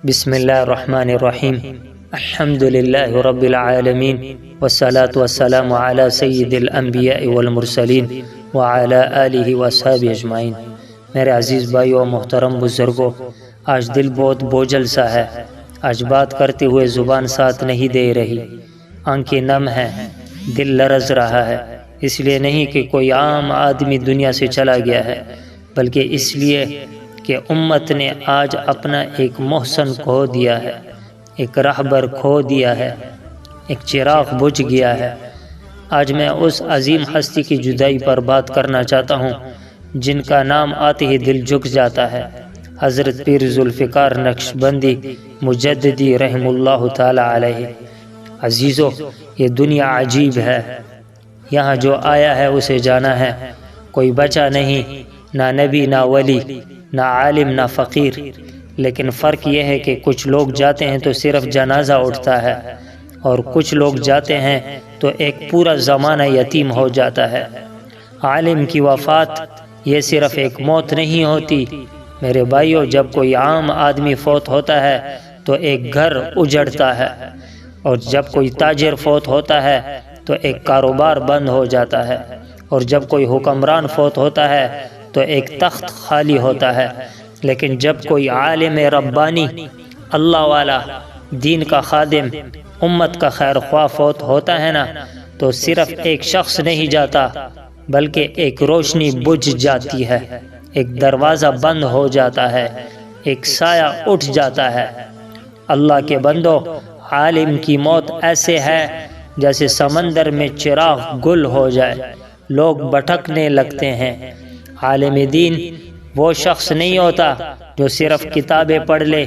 بسم اللہ الرحمن الرحیم الحمد للہ رب العالمین والصلاة والسلام علی سید الانبیاء والمرسلین وعلی آلہ وصحبہ اجمعین۔ میرے عزیز بھائیو و محترم بزرگوں، آج دل بہت بوجھل سا ہے۔ آج بات کرتے ہوئے زبان ساتھ نہیں دے رہی، آنکھیں نم ہیں، دل لرز رہا ہے۔ اس لیے نہیں کہ کوئی عام آدمی دنیا سے چلا گیا ہے، بلکہ اس لیے کہ امت نے آج اپنا ایک محسن کھو دیا ہے، ایک رہبر کھو دیا ہے، ایک چراغ بجھ گیا ہے۔ آج میں اس عظیم ہستی کی جدائی پر بات کرنا چاہتا ہوں جن کا نام آتے ہی دل جھک جاتا ہے، حضرت پیر ذوالفقار نقشبندی مجددی رحم اللہ تعالی علیہ۔ عزیزو، یہ دنیا عجیب ہے، یہاں جو آیا ہے اسے جانا ہے۔ کوئی بچا نہیں، نہ نبی نہ ولی، نہ عالم نہ فقیر، لیکن فرق یہ ہے کہ کچھ لوگ جاتے ہیں تو صرف جنازہ اٹھتا ہے، اور کچھ لوگ جاتے ہیں تو ایک پورا زمانہ یتیم ہو جاتا ہے۔ عالم کی وفات یہ صرف ایک موت نہیں ہوتی میرے بھائیو، جب کوئی عام آدمی فوت ہوتا ہے تو ایک گھر اجڑتا ہے، اور جب کوئی تاجر فوت ہوتا ہے تو ایک کاروبار بند ہو جاتا ہے، اور جب کوئی حکمران فوت ہوتا ہے تو ایک تخت خالی ہوتا ہے۔ لیکن جب کوئی عالم ربانی، اللہ والا، دین کا خادم، امت کا خیر خواہ فوت ہوتا ہے نا، تو صرف ایک شخص نہیں جاتا بلکہ ایک روشنی بجھ جاتی ہے، ایک دروازہ بند ہو جاتا ہے، ایک سایہ اٹھ جاتا ہے۔ اللہ کے بندو، عالم کی موت ایسے ہے جیسے سمندر میں چراغ گل ہو جائے، لوگ بھٹکنے لگتے ہیں۔ عالم دین وہ شخص نہیں ہوتا جو صرف کتابیں پڑھ لے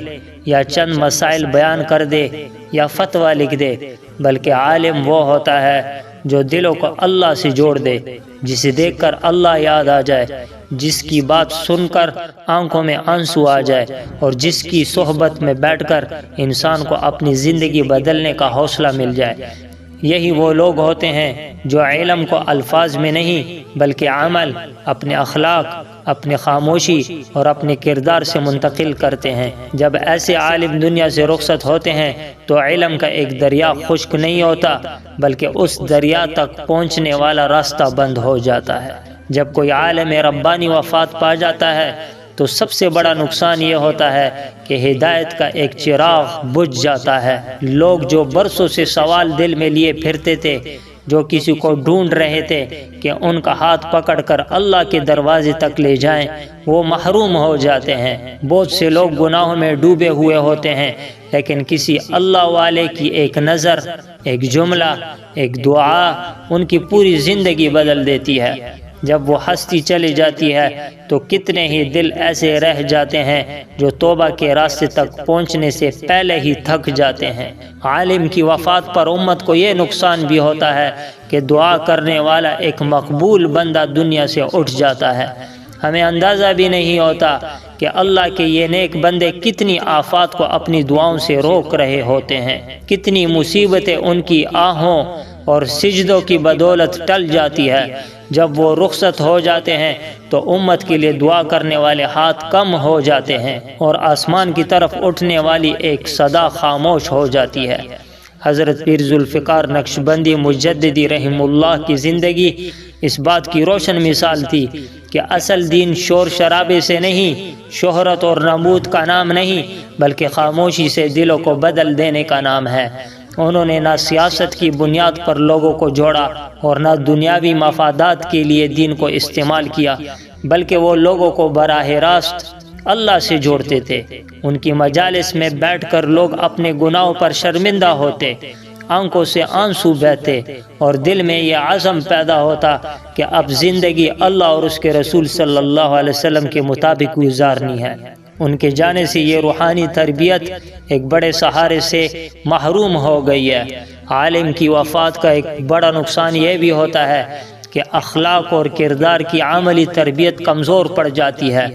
یا چند مسائل بیان کر دے یا فتویٰ لکھ دے، بلکہ عالم وہ ہوتا ہے جو دلوں کو اللہ سے جوڑ دے، جسے دیکھ کر اللہ یاد آ جائے، جس کی بات سن کر آنکھوں میں آنسو آ جائے، اور جس کی صحبت میں بیٹھ کر انسان کو اپنی زندگی بدلنے کا حوصلہ مل جائے۔ یہی وہ لوگ ہوتے ہیں جو علم کو الفاظ میں نہیں بلکہ عمل، اپنے اخلاق، اپنے خاموشی اور اپنے کردار سے منتقل کرتے ہیں۔ جب ایسے عالم دنیا سے رخصت ہوتے ہیں تو علم کا ایک دریا خشک نہیں ہوتا بلکہ اس دریا تک پہنچنے والا راستہ بند ہو جاتا ہے۔ جب کوئی عالم ربانی وفات پا جاتا ہے تو سب سے بڑا نقصان یہ ہوتا ہے کہ ہدایت کا ایک چراغ بجھ جاتا ہے۔ لوگ جو برسوں سے سوال دل میں لیے پھرتے تھے، جو کسی کو ڈھونڈ رہے تھے کہ ان کا ہاتھ پکڑ کر اللہ کے دروازے تک لے جائیں، وہ محروم ہو جاتے ہیں۔ بہت سے لوگ گناہوں میں ڈوبے ہوئے ہوتے ہیں، لیکن کسی اللہ والے کی ایک نظر، ایک جملہ، ایک دعا ان کی پوری زندگی بدل دیتی ہے۔ جب وہ ہستی چلی جاتی ہے تو کتنے ہی دل ایسے رہ جاتے ہیں جو توبہ کے راستے تک پہنچنے سے پہلے ہی تھک جاتے ہیں۔ عالم کی وفات پر امت کو یہ نقصان بھی ہوتا ہے کہ دعا کرنے والا ایک مقبول بندہ دنیا سے اٹھ جاتا ہے۔ ہمیں اندازہ بھی نہیں ہوتا کہ اللہ کے یہ نیک بندے کتنی آفات کو اپنی دعاؤں سے روک رہے ہوتے ہیں، کتنی مصیبتیں ان کی آہوں اور سجدوں کی بدولت ٹل جاتی ہے۔ جب وہ رخصت ہو جاتے ہیں تو امت کے لیے دعا کرنے والے ہاتھ کم ہو جاتے ہیں، اور آسمان کی طرف اٹھنے والی ایک صدا خاموش ہو جاتی ہے۔ حضرت پیر ذوالفقار نقشبندی مجددی رحم اللہ کی زندگی اس بات کی روشن مثال تھی کہ اصل دین شور شرابے سے نہیں، شہرت اور نمود کا نام نہیں، بلکہ خاموشی سے دلوں کو بدل دینے کا نام ہے۔ انہوں نے نہ سیاست کی بنیاد پر لوگوں کو جوڑا اور نہ دنیاوی مفادات کے لیے دین کو استعمال کیا، بلکہ وہ لوگوں کو براہ راست اللہ سے جوڑتے تھے۔ ان کی مجالس میں بیٹھ کر لوگ اپنے گناہوں پر شرمندہ ہوتے، آنکھوں سے آنسو بہتے، اور دل میں یہ عزم پیدا ہوتا کہ اب زندگی اللہ اور اس کے رسول صلی اللہ علیہ وسلم کے مطابق گزارنی ہے۔ ان کے جانے سے یہ روحانی تربیت ایک بڑے سہارے سے محروم ہو گئی ہے۔ عالم کی وفات کا ایک بڑا نقصان یہ بھی ہوتا ہے کہ اخلاق اور کردار کی عملی تربیت کمزور پڑ جاتی ہے۔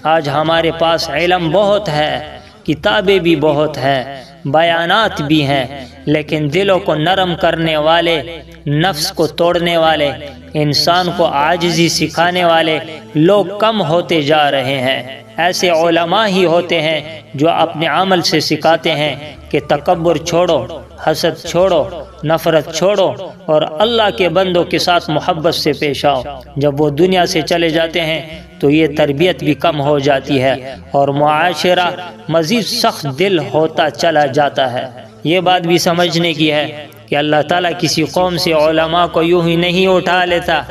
آج ہمارے پاس علم بہت ہے، کتابیں بھی بہت ہیں، بیانات بھی ہیں، لیکن دلوں کو نرم کرنے والے، نفس کو توڑنے والے، انسان کو عاجزی سکھانے والے لوگ کم ہوتے جا رہے ہیں۔ ایسے علماء ہی ہوتے ہیں جو اپنے عمل سے سکھاتے ہیں کہ تکبر چھوڑو، حسد چھوڑو، نفرت چھوڑو اور اللہ کے بندوں کے ساتھ محبت سے پیش آؤ۔ جب وہ دنیا سے چلے جاتے ہیں تو یہ تربیت بھی کم ہو جاتی ہے اور معاشرہ مزید سخت دل ہوتا چلا جاتا ہے۔ یہ بات بھی سمجھنے کی ہے کہ اللہ تعالیٰ کسی قوم سے علماء کو یوں ہی نہیں اٹھا لیتا۔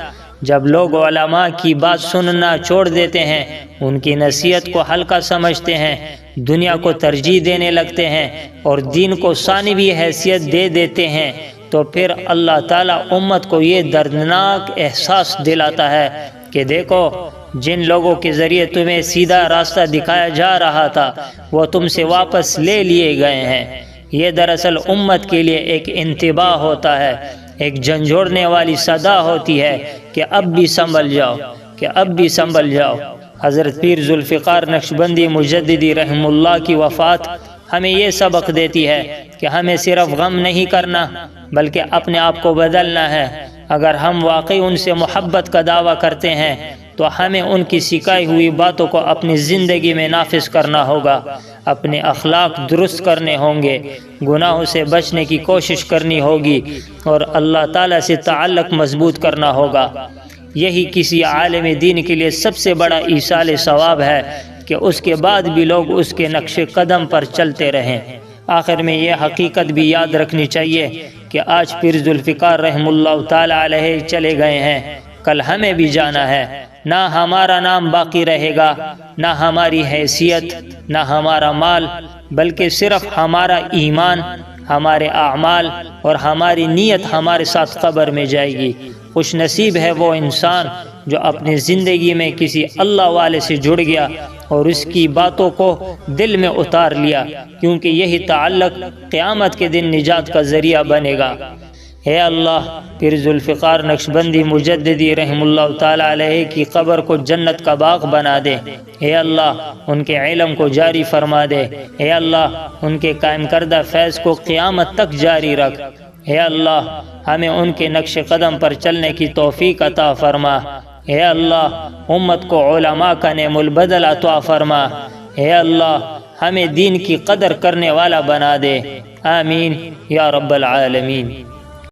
جب لوگ علماء کی بات سننا چھوڑ دیتے ہیں، ان کی نصیحت کو ہلکا سمجھتے ہیں، دنیا کو ترجیح دینے لگتے ہیں اور دین کو ثانوی حیثیت دے دیتے ہیں، تو پھر اللہ تعالیٰ امت کو یہ دردناک احساس دلاتا ہے کہ دیکھو، جن لوگوں کے ذریعے تمہیں سیدھا راستہ دکھایا جا رہا تھا وہ تم سے واپس لے لیے گئے ہیں۔ یہ دراصل امت کے لیے ایک انتباہ ہوتا ہے، ایک جھنجھوڑنے والی صدا ہوتی ہے کہ اب بھی سنبھل جاؤ، کہ اب بھی سنبھل جاؤ۔ حضرت پیر ذوالفقار نقشبندی مجددی رحمہ اللہ کی وفات ہمیں یہ سبق دیتی ہے کہ ہمیں صرف غم نہیں کرنا بلکہ اپنے آپ کو بدلنا ہے۔ اگر ہم واقعی ان سے محبت کا دعویٰ کرتے ہیں تو ہمیں ان کی سکھائی ہوئی باتوں کو اپنی زندگی میں نافذ کرنا ہوگا، اپنے اخلاق درست کرنے ہوں گے، گناہوں سے بچنے کی کوشش کرنی ہوگی اور اللہ تعالیٰ سے تعلق مضبوط کرنا ہوگا۔ یہی کسی عالم دین کے لیے سب سے بڑا ایصال ثواب ہے کہ اس کے بعد بھی لوگ اس کے نقش قدم پر چلتے رہیں۔ آخر میں یہ حقیقت بھی یاد رکھنی چاہیے کہ آج پیر ذوالفقار رحمہ اللہ تعالیٰ علیہ چلے گئے ہیں، کل ہمیں بھی جانا ہے۔ نہ ہمارا نام باقی رہے گا، نہ ہماری حیثیت، نہ ہمارا مال، بلکہ صرف ہمارا ایمان، ہمارے اعمال اور ہماری نیت ہمارے ساتھ قبر میں جائے گی۔ خوش نصیب ہے وہ انسان جو اپنی زندگی میں کسی اللہ والے سے جڑ گیا اور اس کی باتوں کو دل میں اتار لیا، کیونکہ یہی تعلق قیامت کے دن نجات کا ذریعہ بنے گا۔ اے اللہ، پیر ذوالفقار نقشبندی مجددی رحمہ اللہ تعالیٰ علیہ کی قبر کو جنت کا باغ بنا دے۔ اے اللہ، ان کے علم کو جاری فرما دے۔ اے اللہ، ان کے قائم کردہ فیض کو قیامت تک جاری رکھ۔ اے اللہ، ہمیں ان کے نقش قدم پر چلنے کی توفیق عطا فرما۔ اے اللہ، امت کو علماء کا نعم البدل عطا فرما۔ اے اللہ، ہمیں دین کی قدر کرنے والا بنا دے۔ آمین یا رب العالمین۔